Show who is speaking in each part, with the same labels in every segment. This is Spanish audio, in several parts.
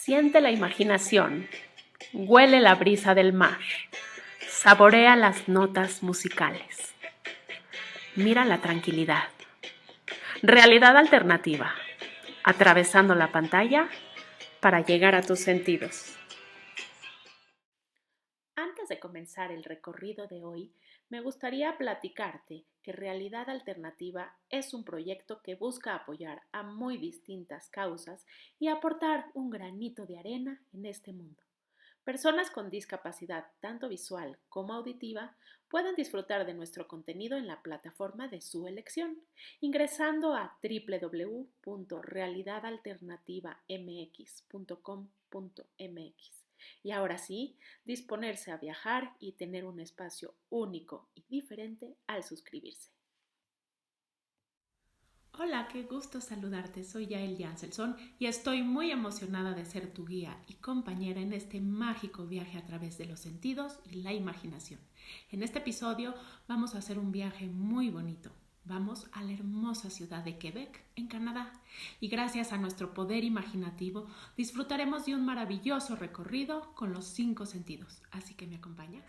Speaker 1: Siente la imaginación, huele la brisa del mar, saborea las notas musicales. Mira la tranquilidad. Realidad alternativa, atravesando la pantalla para llegar a tus sentidos. Antes de comenzar el recorrido de hoy, me gustaría platicarte que Realidad Alternativa es un proyecto que busca apoyar a muy distintas causas y aportar un granito de arena en este mundo. Personas con discapacidad tanto visual como auditiva pueden disfrutar de nuestro contenido en la plataforma de su elección, ingresando a www.realidadalternativamx.com.mx. Y ahora sí, disponerse a viajar y tener un espacio único y diferente al suscribirse. Hola, qué gusto saludarte. Soy Yael Janselson y estoy muy emocionada de ser tu guía y compañera en este mágico viaje a través de los sentidos y la imaginación. En este episodio vamos a hacer un viaje muy bonito. Vamos a la hermosa ciudad de Quebec, en Canadá, y gracias a nuestro poder imaginativo disfrutaremos de un maravilloso recorrido con los 5 sentidos. Así que ¿me acompañas?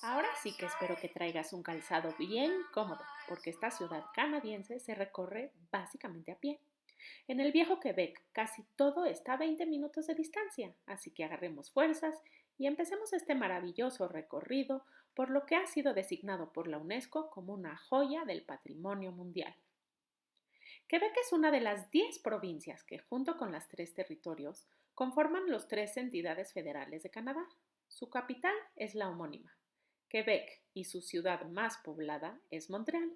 Speaker 1: Ahora sí que espero que traigas un calzado bien cómodo, porque esta ciudad canadiense se recorre básicamente a pie. En el viejo Quebec casi todo está a 20 minutos de distancia, así que agarremos fuerzas y empecemos este maravilloso recorrido por lo que ha sido designado por la UNESCO como una joya del patrimonio mundial. Quebec es una de las 10 provincias que, junto con las 3 territorios, conforman los 3 entidades federales de Canadá. Su capital es la homónima, Quebec, y su ciudad más poblada es Montreal.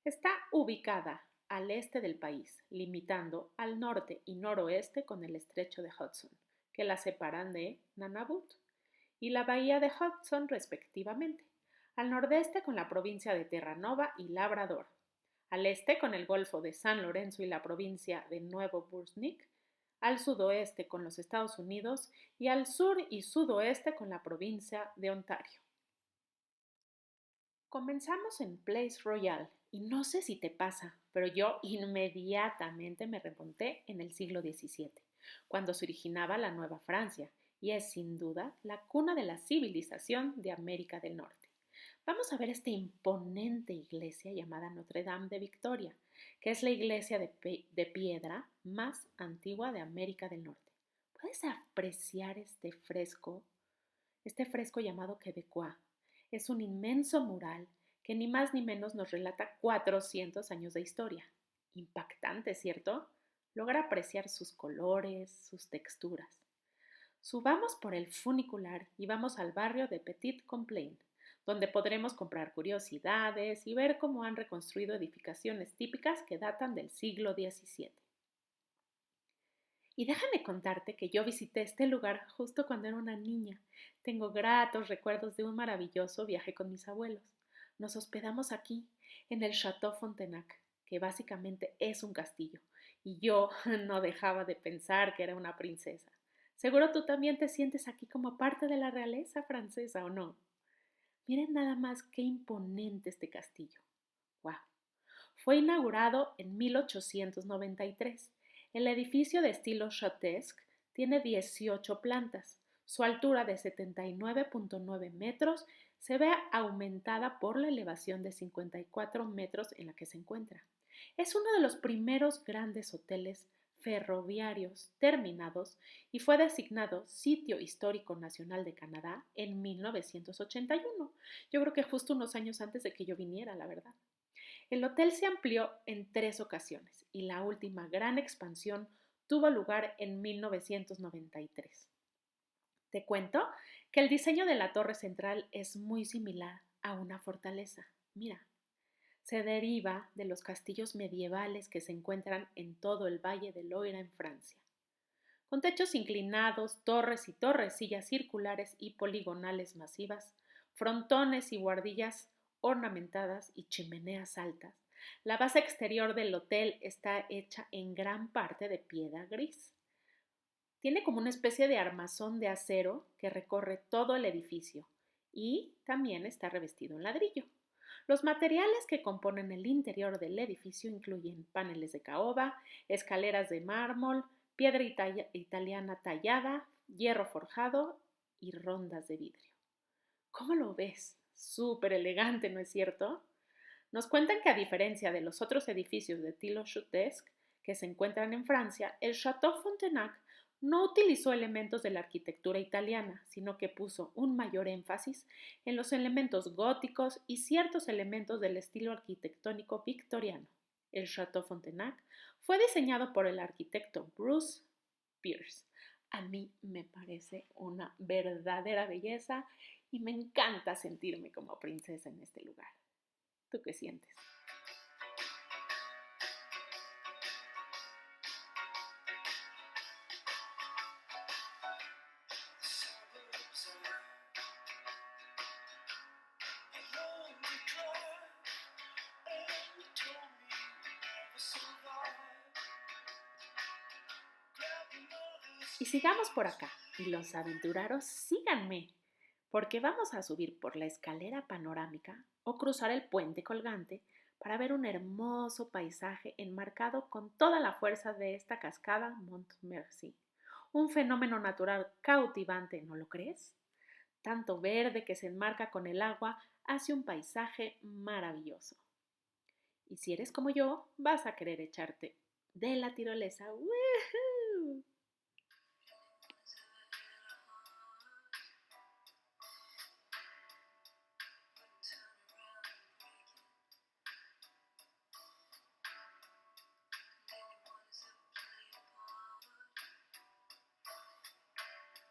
Speaker 1: Está ubicada al este del país, limitando al norte y noroeste con el estrecho de Hudson, que la separan de Nunavut, y la bahía de Hudson respectivamente, al nordeste con la provincia de Terranova y Labrador, al este con el Golfo de San Lorenzo y la provincia de Nuevo Brunswick, al sudoeste con los Estados Unidos y al sur y sudoeste con la provincia de Ontario. Comenzamos en Place Royal y no sé si te pasa, pero yo inmediatamente me remonté en el siglo XVII, cuando se originaba la Nueva Francia, y es sin duda la cuna de la civilización de América del Norte. Vamos a ver esta imponente iglesia llamada Notre Dame de Victoria, que es la iglesia de piedra más antigua de América del Norte. ¿Puedes apreciar este fresco llamado Quebecois? Es un inmenso mural que ni más ni menos nos relata 400 años de historia. Impactante, ¿cierto? Logra apreciar sus colores, sus texturas. Subamos por el funicular y vamos al barrio de Petit Complain, donde podremos comprar curiosidades y ver cómo han reconstruido edificaciones típicas que datan del siglo XVII. Y déjame contarte que yo visité este lugar justo cuando era una niña. Tengo gratos recuerdos de un maravilloso viaje con mis abuelos. Nos hospedamos aquí, en el Château Frontenac, que básicamente es un castillo, y yo no dejaba de pensar que era una princesa. Seguro tú también te sientes aquí como parte de la realeza francesa, ¿o no? Miren nada más qué imponente este castillo. ¡Wow! Fue inaugurado en 1893. El edificio de estilo châtesque tiene 18 plantas. Su altura de 79.9 metros se ve aumentada por la elevación de 54 metros en la que se encuentra. Es uno de los primeros grandes hoteles ferroviarios terminados y fue designado Sitio Histórico Nacional de Canadá en 1981. Yo creo que justo unos años antes de que yo viniera, la verdad. El hotel se amplió en 3 ocasiones y la última gran expansión tuvo lugar en 1993. Te cuento que el diseño de la torre central es muy similar a una fortaleza. Mira, se deriva de los castillos medievales que se encuentran en todo el Valle del Loira en Francia. Con techos inclinados, torres y torrecillas circulares y poligonales masivas, frontones y buhardillas ornamentadas y chimeneas altas. La base exterior del hotel está hecha en gran parte de piedra gris. Tiene como una especie de armazón de acero que recorre todo el edificio y también está revestido en ladrillo. Los materiales que componen el interior del edificio incluyen paneles de caoba, escaleras de mármol, piedra italiana tallada, hierro forjado y rondas de vidrio. ¿Cómo lo ves? Súper elegante, ¿no es cierto? Nos cuentan que a diferencia de los otros edificios de estilo chutesque que se encuentran en Francia, el Château Frontenac no utilizó elementos de la arquitectura italiana, sino que puso un mayor énfasis en los elementos góticos y ciertos elementos del estilo arquitectónico victoriano. El Château Frontenac fue diseñado por el arquitecto Bruce Pearce. A mí me parece una verdadera belleza y me encanta sentirme como princesa en este lugar. ¿Tú qué sientes? Y sigamos por acá. Y los aventureros, síganme, porque vamos a subir por la escalera panorámica o cruzar el puente colgante para ver un hermoso paisaje enmarcado con toda la fuerza de esta cascada Montmercy. Un fenómeno natural cautivante, ¿no lo crees? Tanto verde que se enmarca con el agua hace un paisaje maravilloso. Y si eres como yo, vas a querer echarte de la tirolesa. ¡Woohoo!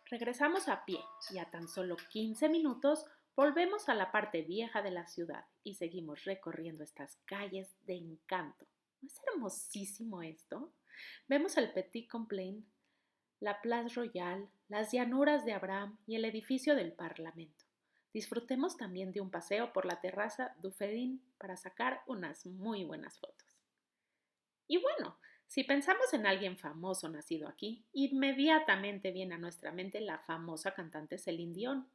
Speaker 1: Regresamos a pie y a tan solo 15 minutos volvemos a la parte vieja de la ciudad y seguimos recorriendo estas calles de encanto. ¿No es hermosísimo esto? Vemos el Petit Complain, la Place Royale, las llanuras de Abraham y el edificio del Parlamento. Disfrutemos también de un paseo por la terraza Dufferin para sacar unas muy buenas fotos. Y bueno, si pensamos en alguien famoso nacido aquí, inmediatamente viene a nuestra mente la famosa cantante Céline Dion.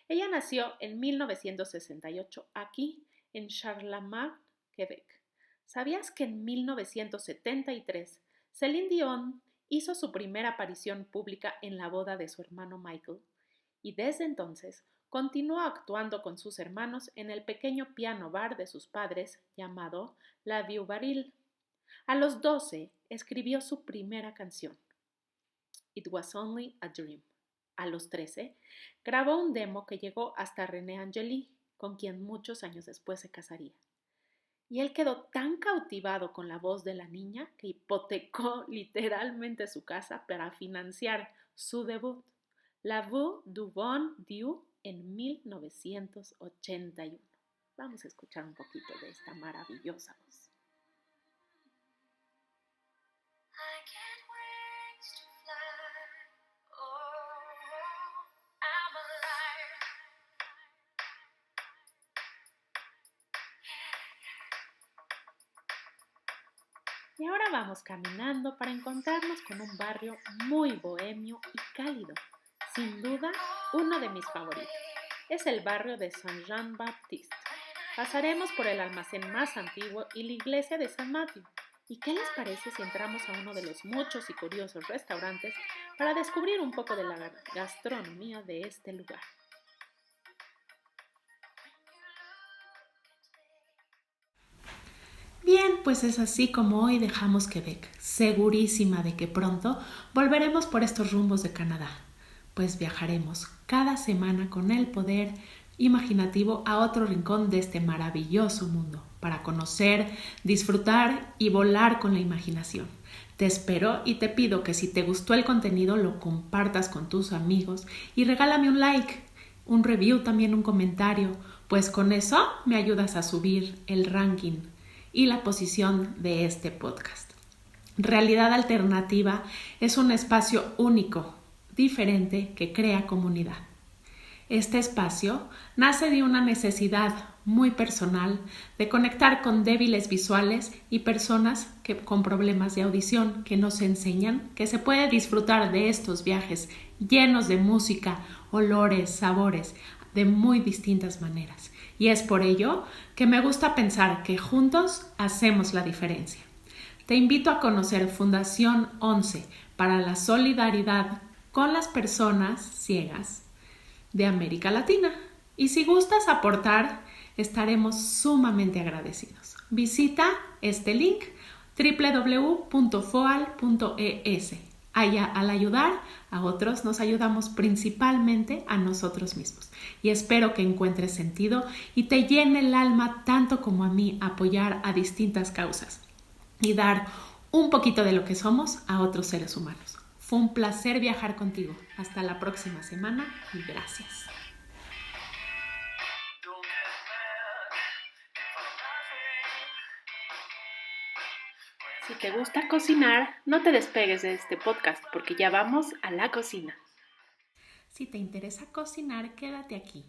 Speaker 1: Ella nació en 1968 aquí, en Charlemagne, Quebec. ¿Sabías que en 1973 Céline Dion hizo su primera aparición pública en la boda de su hermano Michael? Y desde entonces continuó actuando con sus hermanos en el pequeño piano bar de sus padres llamado La Vieux Baril. A los 12 escribió su primera canción, It Was Only a Dream. A los 13 grabó un demo que llegó hasta René Angeli, con quien muchos años después se casaría. Y él quedó tan cautivado con la voz de la niña que hipotecó literalmente su casa para financiar su debut, La Vue du Bon Dieu, en 1981. Vamos a escuchar un poquito de esta maravillosa voz. Y ahora vamos caminando para encontrarnos con un barrio muy bohemio y cálido. Sin duda, uno de mis favoritos. Es el barrio de Saint-Jean-Baptiste. Pasaremos por el almacén más antiguo y la iglesia de San Mateo. ¿Y qué les parece si entramos a uno de los muchos y curiosos restaurantes para descubrir un poco de la gastronomía de este lugar? Bien, pues es así como hoy dejamos Quebec, segurísima de que pronto volveremos por estos rumbos de Canadá, pues viajaremos cada semana con el poder imaginativo a otro rincón de este maravilloso mundo, para conocer, disfrutar y volar con la imaginación. Te espero y te pido que si te gustó el contenido lo compartas con tus amigos y regálame un like, un review, también un comentario, pues con eso me ayudas a subir el ranking y la posición de este podcast. Realidad Alternativa es un espacio único, diferente, que crea comunidad. Este espacio nace de una necesidad muy personal de conectar con débiles visuales y personas con problemas de audición que nos enseñan que se puede disfrutar de estos viajes llenos de música, olores, sabores, de muy distintas maneras. Y es por ello que me gusta pensar que juntos hacemos la diferencia. Te invito a conocer Fundación 11 para la solidaridad con las personas ciegas de América Latina. Y si gustas aportar, estaremos sumamente agradecidos. Visita este link www.foal.es. Al ayudar a otros, nos ayudamos principalmente a nosotros mismos. Y espero que encuentres sentido y te llene el alma tanto como a mí apoyar a distintas causas y dar un poquito de lo que somos a otros seres humanos. Fue un placer viajar contigo. Hasta la próxima semana y gracias. Si te gusta cocinar, no te despegues de este podcast porque ya vamos a la cocina. Si te interesa cocinar, quédate aquí,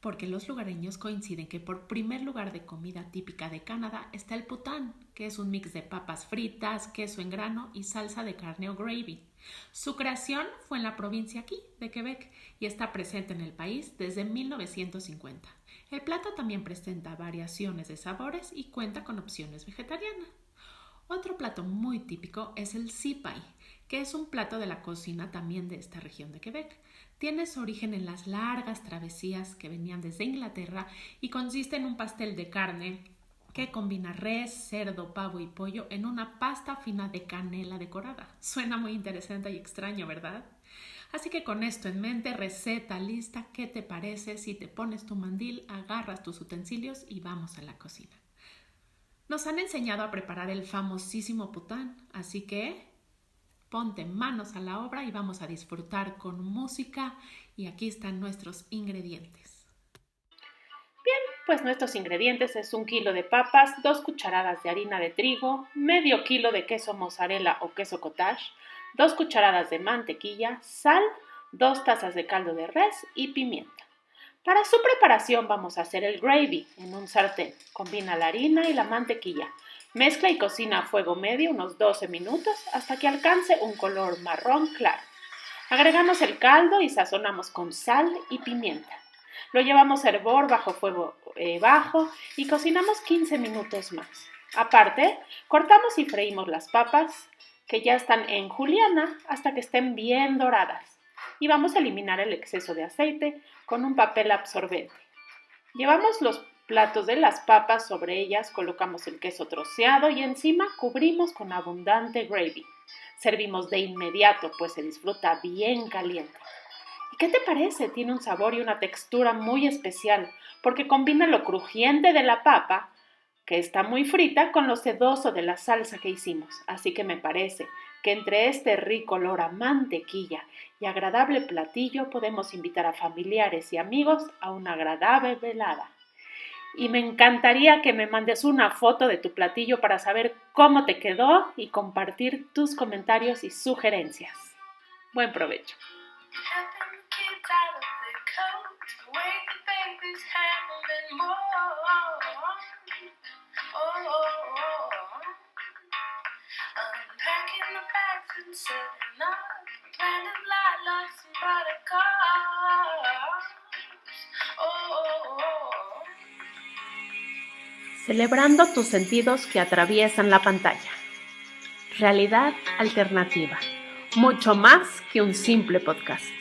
Speaker 1: porque los lugareños coinciden que por primer lugar de comida típica de Canadá está el poutine, que es un mix de papas fritas, queso en grano y salsa de carne o gravy. Su creación fue en la provincia aquí, de Quebec, y está presente en el país desde 1950. El plato también presenta variaciones de sabores y cuenta con opciones vegetarianas. Otro plato muy típico es el sipai, que es un plato de la cocina también de esta región de Quebec. Tiene su origen en las largas travesías que venían desde Inglaterra y consiste en un pastel de carne que combina res, cerdo, pavo y pollo en una pasta fina de canela decorada. Suena muy interesante y extraño, ¿verdad? Así que con esto en mente, receta lista, ¿qué te parece si te pones tu mandil, agarras tus utensilios y vamos a la cocina? Nos han enseñado a preparar el famosísimo poutine, así que ponte manos a la obra y vamos a disfrutar con música. Y aquí están nuestros ingredientes. Bien, pues nuestros ingredientes es 1 kilo de papas, 2 cucharadas de harina de trigo, medio kilo de queso mozzarella o queso cottage, 2 cucharadas de mantequilla, sal, 2 tazas de caldo de res y pimienta. Para su preparación vamos a hacer el gravy en un sartén. Combina la harina y la mantequilla. Mezcla y cocina a fuego medio unos 12 minutos hasta que alcance un color marrón claro. Agregamos el caldo y sazonamos con sal y pimienta. Lo llevamos a hervor bajo fuego bajo y cocinamos 15 minutos más. Aparte, cortamos y freímos las papas que ya están en juliana hasta que estén bien doradas. Y vamos a eliminar el exceso de aceite con un papel absorbente. Llevamos los platos de las papas, sobre ellas colocamos el queso troceado y encima cubrimos con abundante gravy. Servimos de inmediato, pues se disfruta bien caliente. ¿Y qué te parece? Tiene un sabor y una textura muy especial, porque combina lo crujiente de la papa, que está muy frita, con lo sedoso de la salsa que hicimos. Así que me parece que entre este rico olor a mantequilla y agradable platillo podemos invitar a familiares y amigos a una agradable velada. Y me encantaría que me mandes una foto de tu platillo para saber cómo te quedó y compartir tus comentarios y sugerencias. Buen provecho. Celebrando tus sentidos que atraviesan la pantalla. Realidad alternativa. Mucho más que un simple podcast.